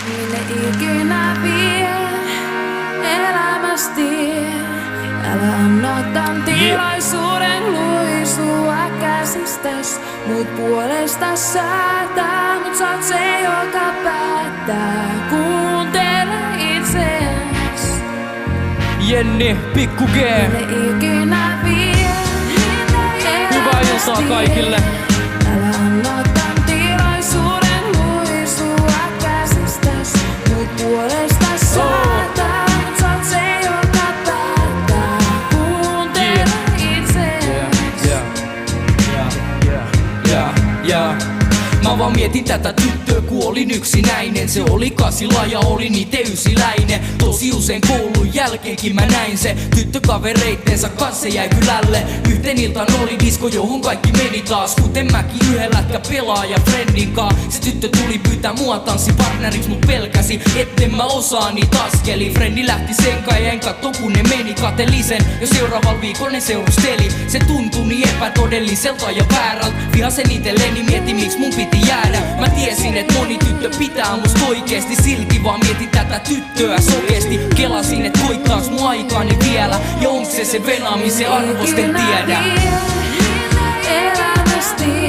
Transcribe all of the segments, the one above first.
Minne ikinä vie elämästi. Älä anna tän tilaisuuden luisua käsistäs. Mut puolesta säätää, mut sä oot se, joka päättää. Kuuntele itseäs. Jenni, Pikku G. Minne ikinä vie Hyvää iltaa kaikille. Älä anna tän tilaisuuden luisua käsistäs. Mut puolesta säätää, mut sä oot se, joka päättää. Kuuntele itseäs. Mä vaan mietin tätä tyttöä, kun olin yksinäinen. Se oli kasilla ja oli niite ysiläinen. Tosi usein koulun jälkeenkin mä näin se tyttö kavereittensa kanssa jäi kylälle. Yhten iltaan oli disko, johon kaikki meni taas. Kuten mäkin yhden lätkä pelaaja friendinkaan. Se tyttö tuli pyytää mua tanssipartneriksi, mut pelkäsi etten mä osaa niitä askeli. Frendi lähti senkaan ja en katso kun ne meni. Kateli sen ja seuraavalla viikolla ne seurusteli. Se tuntui niin epätodelliselta ja väärältä. Vihasen itelleni, mieti miksi mun piti jäädä. Mä tiesin et moni tyttö pitää musta oikeesti. Silti vaan mietin tätä tyttöä sokeesti. Kelasin et koittaaks mun aikaani vielä. Ja onks se venaamisen arvost en tiedä. Elämästi.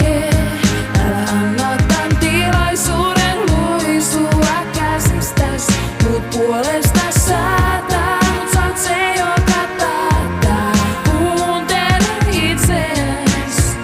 Älä anna tän tilaisuuden luisua käsistäs. Mut puolesta säätää, mut sä oot se, joka päättää. Kuuntele itseäs.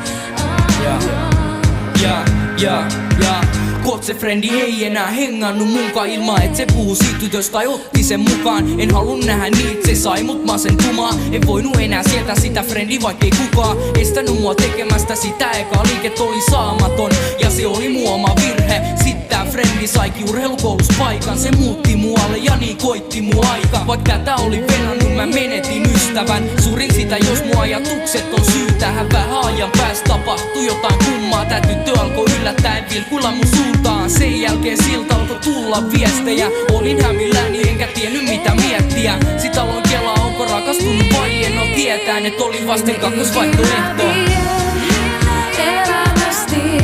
Koot se frendi ei enää hengannu munkaan ilman et se puhu siitä tytöstä tai otti sen mukaan. En halun nähdä niitä, se sai mut masentumaan. En voinut enää sieltä sitä frendi vaikkei kukaan estänyt mua tekemästä sitä. Eka liiket oli saamaton ja se oli mun oma virhe. Sitten tää frendi saikin urheilukoulus paikan. Se muutti muualle ja niin koitti mua aika. Vaikka tätä oli venannut mä menetin ystävän. Surin sitä jos mun ajatukset on syy tähän. Vähän ajan päästä tapahtui jotain kummaa. Tää tyttö alkoi yllättäen vilkuilla mun suuntaan. Sen jälkeen siltä alkoi tulla viestejä. Olin hämilläni enkä tiennyt mitä miettiä. Sit aloin kelaa onko rakastunut vai en oo tietään. Et oli vasten kakkosvaihtoehto. Elämästi.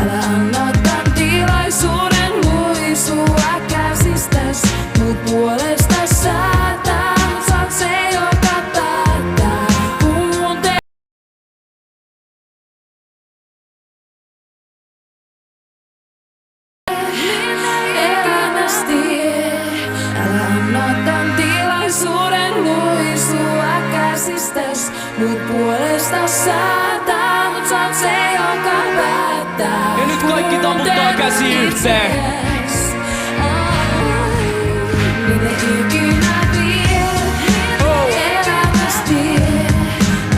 Älä anna tän tilaisuuden luisua käsistäs. Mut puolesta säätää, mut sä oot se, joka päättää. Kuuntele elämästi. Älä anna tän tilaisuuden luisua käsistäs. Mut puolesta säätää, mut sä oot se, joka päättää. Ja nyt kaikki tammuttaa käsi yhteen. Minne ikinä vie elämästi.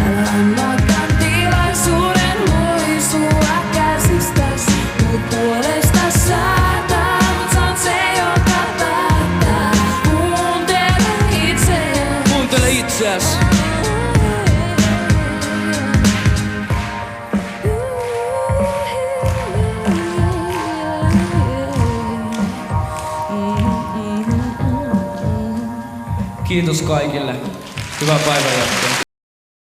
Älä anna tän tilaisuuden luisua käsistäs. Mut puolesta säätää, mut sä oot se, joka päättää. Kuuntele itseäs. Kuuntele itseäs. Kiitos kaikille. Hyvää päivänjatkoa.